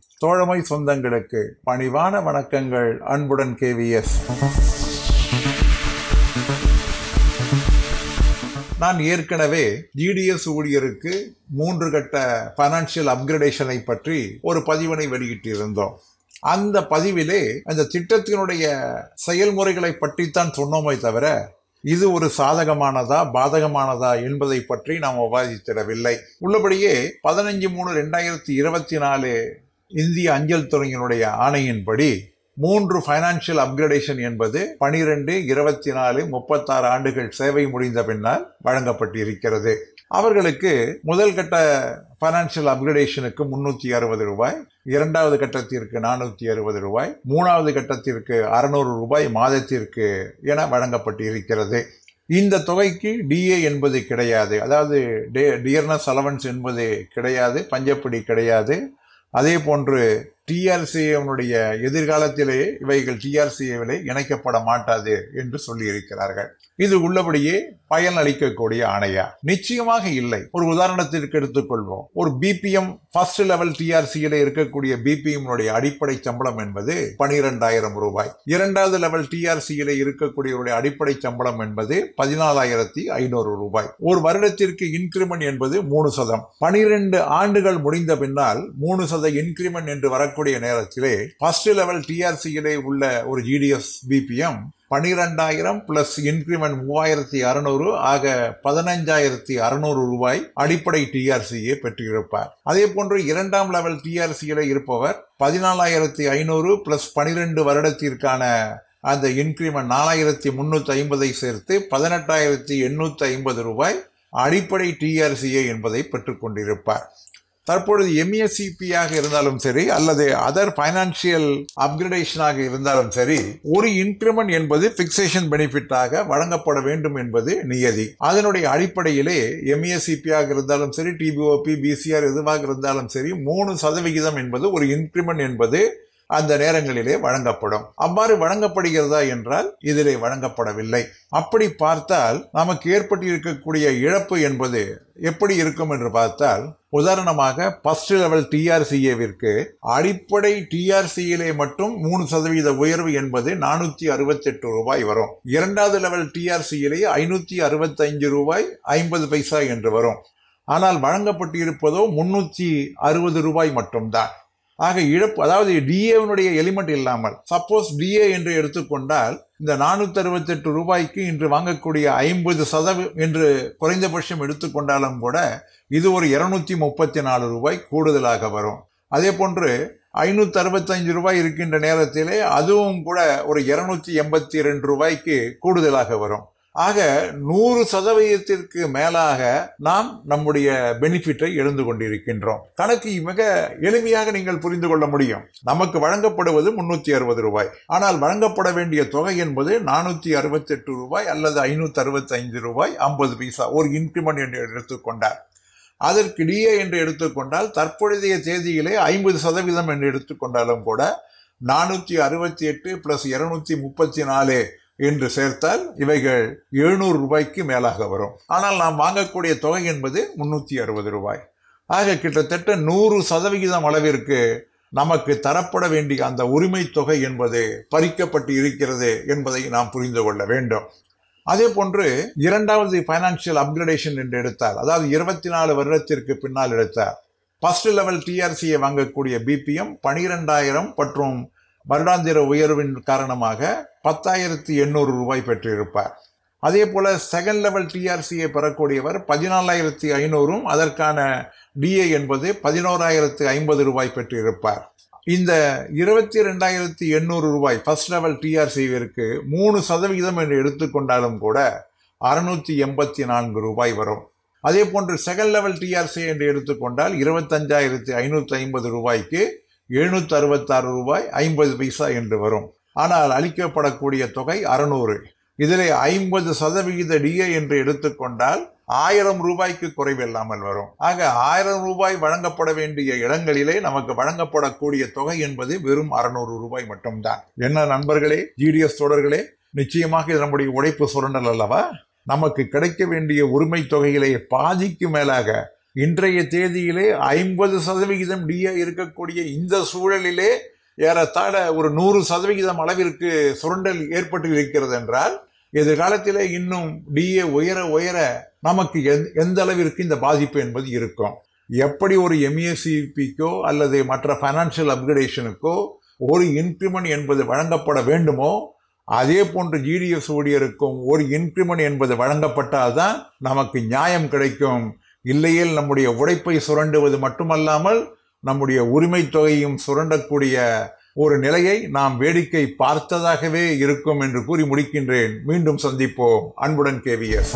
தோழமை சொந்தங்களுக்கு பணிவான வணக்கங்கள். அன்புடன் KVS. நான் ஏற்கனவே GDS ஊழியருக்கு 3 கட்ட பைனான்சியல் அப்கிரேடேஷனை பற்றி ஒரு பதிவினை வெளியிட்டிருந்தோம். அந்த பதிவிலே அந்த திட்டத்தினுடைய செயல்முறைகளை பற்றித்தான் சொன்னோமே தவிர இது ஒரு சாதகமானதா பாதகமானதா என்பதை பற்றி நாம் விவாதித்திடவில்லை. உள்ளபடியே 15/3/2024 இந்திய அஞ்சல் துறையினுடைய ஆணையின்படி 3 ஃபைனான்சியல் அப்கிரேடேஷன் என்பது 12, 24, 36 ஆண்டுகள் சேவை முடிந்த பின்னால் வழங்கப்பட்டிருக்கிறது. அவர்களுக்கு முதல் கட்ட ஃபைனான்சியல் அப்கிரேடேஷனுக்கு 360 ரூபாய், இரண்டாவது கட்டத்திற்கு 460 ரூபாய், மூணாவது கட்டத்திற்கு 600 ரூபாய் மாதத்திற்கு என வழங்கப்பட்டிருக்கிறது. இந்த தொகைக்கு DA என்பது கிடையாது, அதாவது டியர்னஸ் அலவன்ஸ் என்பது கிடையாது, பஞ்சப்படி கிடையாது. அதே போன்று TRCA எதிர்காலத்திலே இவைகள் TRCA இணைக்கப்பட மாட்டாது என்று சொல்லி இருக்கிறார்கள். இது உள்ளபடியே பயன் அளிக்கக்கூடிய ஆணையா? நிச்சயமாக இல்லை. ஒரு உதாரணத்திற்கு எடுத்துக்கொள்வோம். ஒரு BPM ஃபர்ஸ்ட் லெவல் TRCA இருக்கக்கூடிய BPM அடிப்படை சம்பளம் என்பது 12,000 ரூபாய். இரண்டாவது லெவல் TRCA இருக்கக்கூடிய அடிப்படை சம்பளம் என்பது 14,500 ரூபாய். ஒரு வருடத்திற்கு இன்கிரிமெண்ட் என்பது 3%. 12 ஆண்டுகள் முடிந்த பின்னால் 3% இன்கிரிமெண்ட் என்று வரக்கூடிய நேரத்திலே ஃபர்ஸ்ட் லெவல் TRCA உள்ள ஒரு GDS BPM 12,000 பிளஸ் இன்கிரிமெண்ட் 3,600 ஆக 15,600 ரூபாய் அடிப்படை TRCA பெற்றிருப்பார். அதே போன்று இரண்டாம் லெவல் TRCA இருப்பவர் 14,500 பிளஸ் 12 வருடத்திற்கான அந்த இன்கிரிமெண்ட் 4,350 சேர்த்து 18,850 ரூபாய் அடிப்படை TRCA என்பதை பெற்றுக் கொண்டிருப்பார். தற்பொழுது MESCP ஆக இருந்தாலும் சரி அல்லது அதர் பைனான்சியல் அப்கிரேடேஷனாக இருந்தாலும் சரி, ஒரு இன்கிரிமெண்ட் என்பது பிக்சேஷன் பெனிஃபிட்டாக வழங்கப்பட வேண்டும் என்பது நியதி. அதனுடைய அடிப்படையிலே MESCP ஆக இருந்தாலும் சரி, TBOP, BCR எதுவாக இருந்தாலும் சரி 3% என்பது ஒரு இன்கிரிமெண்ட் என்பது அந்த நேரங்களிலே வழங்கப்படும். அவ்வாறு வழங்கப்படுகிறதா என்றால் இதிலே வழங்கப்படவில்லை. அப்படி பார்த்தால் நமக்கு ஏற்பட்டிருக்கக்கூடிய இழப்பு என்பது எப்படி இருக்கும் என்று பார்த்தால், உதாரணமாக ஃபர்ஸ்ட் லெவல் TRCAவிற்கு அடிப்படை TRCA மட்டும் 3% உயர்வு என்பது 468 ரூபாய் வரும். இரண்டாவது லெவல் TRCA 565 ரூபாய் 50 பைசா என்று வரும். ஆனால் வழங்கப்பட்டிருப்பதோ 360 ரூபாய் மட்டும்தான். ஆக இழப்பு, அதாவது DA எலிமெண்ட் இல்லாமல், சப்போஸ் DA என்று எடுத்துக்கொண்டால் இந்த 468 ரூபாய்க்கு இன்று வாங்கக்கூடிய 50% என்று குறைந்தபட்சம் எடுத்துக்கொண்டாலும் கூட இது ஒரு 234 ரூபாய் கூடுதலாக வரும். அதே போன்று 565 ரூபாய் இருக்கின்ற நேரத்திலே அதுவும் கூட ஒரு 282 ரூபாய்க்கு கூடுதலாக வரும். ஆக 100% மேலாக நாம் நம்முடைய பெனிஃபிட்டை எழுந்து கொண்டிருக்கின்றோம். கணக்கு மிக எளிமையாக நீங்கள் புரிந்து கொள்ள முடியும். நமக்கு வழங்கப்படுவது 360 ரூபாய், ஆனால் வழங்கப்பட வேண்டிய தொகை என்பது 468 ரூபாய் அல்லது 565 ரூபாய் 50 பைசா ஒரு இன்கிரிமெண்ட் என்று எடுத்துக்கொண்டார். அதற்கு DA என்று எடுத்துக்கொண்டால் தற்பொழுதைய தேதியிலே 50% என்று எடுத்துக்கொண்டாலும் கூட 468 பிளஸ் 234 என்று சேர்த்தால் இவைகள் 700 ரூபாய்க்கு மேலாக வரும். ஆனால் நாம் வாங்கக்கூடிய தொகை என்பது 360 ரூபாய். ஆக கிட்டத்தட்ட 100% அளவிற்கு நமக்கு தரப்பட வேண்டிய அந்த உரிமை தொகை என்பது பறிக்கப்பட்டு இருக்கிறது என்பதை நாம் புரிந்து கொள்ள வேண்டும். அதே போன்று இரண்டாவது பைனான்சியல் அப்கிரேடேஷன் என்று எடுத்தால், அதாவது 24 வருடத்திற்கு பின்னால் எடுத்தார், ஃபர்ஸ்ட் லெவல் TRCA வாங்கக்கூடிய BPM 12,000 மற்றும் வருடாந்திர உயர்வின் காரணமாக 10,800 ரூபாய் பெற்றிருப்பார். அதே போல செகண்ட் லெவல் TRCA பெறக்கூடியவர் 14,500 அதற்கான DA என்பது 11,050 ரூபாய் பெற்றிருப்பார். இந்த 22,800 ரூபாய் ஃபர்ஸ்ட் லெவல் TRCAவிற்கு 3% என்று எடுத்துக்கொண்டாலும் கூட 684 ரூபாய் வரும். அதே போன்று செகண்ட் லெவல் TRCA என்று எடுத்துக்கொண்டால் 25,550 ரூபாய்க்கு 766 ரூபாய் 50 பைசா என்று வரும். ஆனால் அளிக்கப்படக்கூடிய தொகை 600. இதிலே 50% DA என்று எடுத்துக்கொண்டால் 1000 ரூபாய்க்கு குறைவில்லாமல் வரும். ஆக 1000 ரூபாய் வழங்கப்பட வேண்டிய இடங்களிலே நமக்கு வழங்கப்படக்கூடிய தொகை என்பது வெறும் 600 ரூபாய் மட்டும்தான். என்ன நண்பர்களே, GDS தோழர்களே, நிச்சயமாக இது நம்முடைய உழைப்பு சுரண்டல் அல்லவா? நமக்கு கிடைக்க வேண்டிய உரிமை தொகையிலே பாதிக்கு மேலாக இன்றைய தேதியிலே 50% டிஏ இருக்கக்கூடிய இந்த சூழலிலே ஏறத்தாழ ஒரு 100% அளவிற்கு சுரண்டல் ஏற்பட்டு இருக்கிறது என்றால் எதிர்காலத்திலே இன்னும் டிஏ உயர உயர நமக்கு எந்த அளவிற்கு இந்த பாதிப்பு என்பது இருக்கும். எப்படி ஒரு எம்ஏசிபிக்கோ அல்லது மற்ற ஃபைனான்சியல் அப்கிரேடேஷனுக்கோ ஒரு இன்கிரிமெண்ட் என்பது வழங்கப்பட வேண்டுமோ, அதே போன்று ஜிடிஎஸ் ஊழியருக்கும் ஒரு இன்கிரிமெண்ட் என்பது வழங்கப்பட்டால்தான் நமக்கு நியாயம் கிடைக்கும். இல்லையில் நம்முடைய உழைப்பை சுரண்டுவது மட்டுமல்லாமல் நம்முடைய உரிமை தொகையும் சுரண்டக்கூடிய ஒரு நிலையை நாம் வேடிக்கை பார்த்ததாகவே இருக்கும் என்று கூறி முடிக்கின்றேன். மீண்டும் சந்திப்போம். அன்புடன் KVS.